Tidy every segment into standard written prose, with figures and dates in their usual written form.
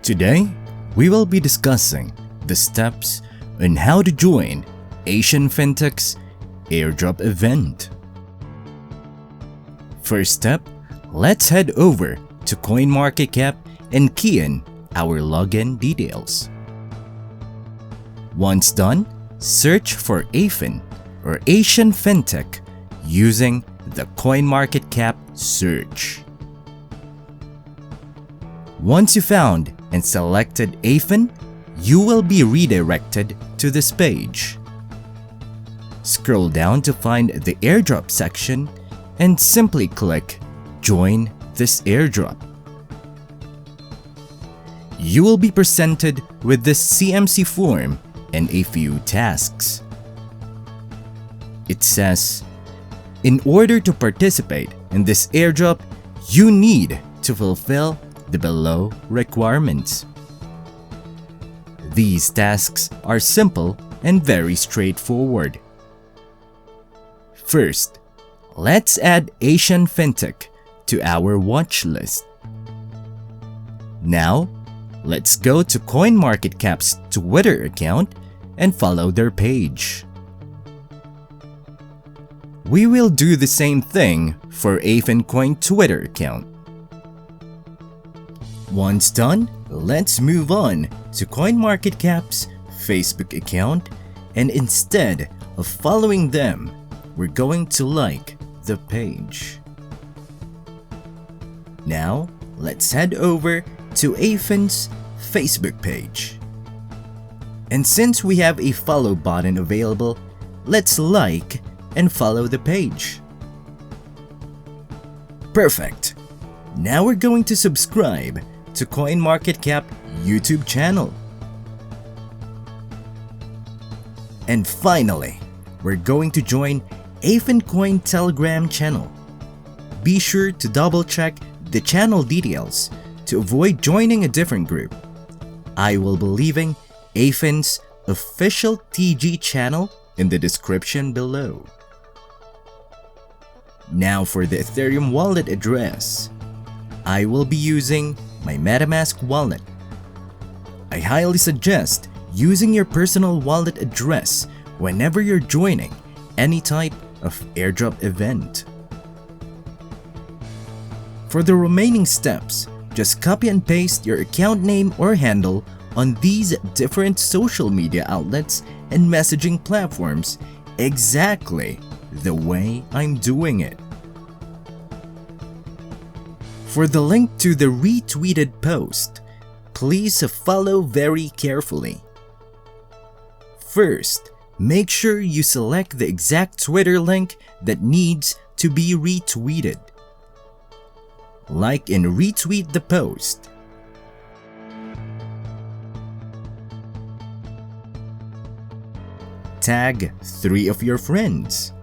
Today, we will be discussing the steps on how to join Asian Fintech's Airdrop event. First step, let's head over to CoinMarketCap and key in our login details. Once done, search for AFIN or Asian Fintech using the CoinMarketCap search. Once you found and selected AFIN, you will be redirected to this page. Scroll down to find the airdrop section and simply click Join this airdrop. You will be presented with this CMC form and a few tasks. It says, in order to participate in this airdrop, you need to fulfill the below requirements. These tasks are simple and very straightforward. First, let's add Asian Fintech to our watch list. Now, let's go to CoinMarketCap's Twitter account and follow their page. We will do the same thing for AFIN Coin Twitter account. Once done, let's move on to CoinMarketCap's Facebook account, and instead of following them, we're going to like the page. Now, let's head over to AFIN's Facebook page. And since we have a follow button available, let's like and follow the page. Perfect! Now we're going to subscribe to CoinMarketCap YouTube channel. And finally, we're going to join AFIN Coin Telegram channel. Be sure to double check the channel details to avoid joining a different group. I will be leaving AFIN's official TG channel in the description below. Now for the Ethereum wallet address. I will be using my MetaMask wallet. I highly suggest using your personal wallet address whenever you're joining any type of airdrop event. For the remaining steps, just copy and paste your account name or handle on these different social media outlets and messaging platforms exactly the way I'm doing it. For the link to the retweeted post, please follow very carefully. First, make sure you select the exact Twitter link that needs to be retweeted. Like and retweet the post. Tag 3 of your friends.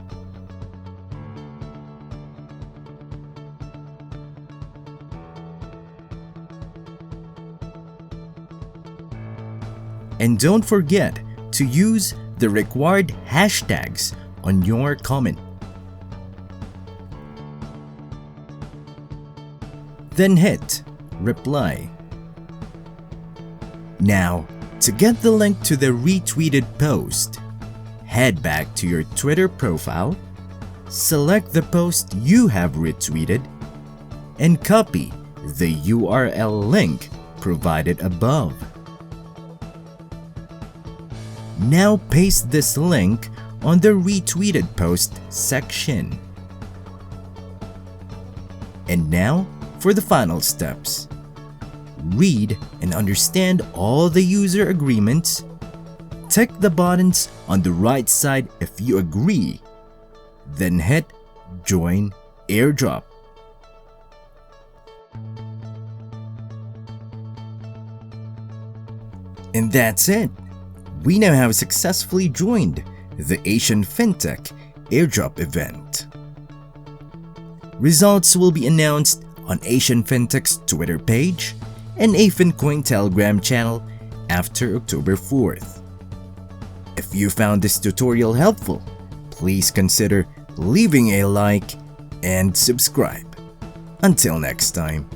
And don't forget to use the required hashtags on your comment. Then hit reply. Now, to get the link to the retweeted post, head back to your Twitter profile, select the post you have retweeted, and copy the URL link provided above. Now paste this link on the retweeted post section. And now for the final steps. Read and understand all the user agreements. Tick the buttons on the right side if you agree. Then hit Join Airdrop. And that's it. We now have successfully joined the Asian Fintech Airdrop event. Results will be announced on Asian Fintech's Twitter page and AFIN Coin Telegram channel after October 4th. If you found this tutorial helpful, please consider leaving a like and subscribe. Until next time.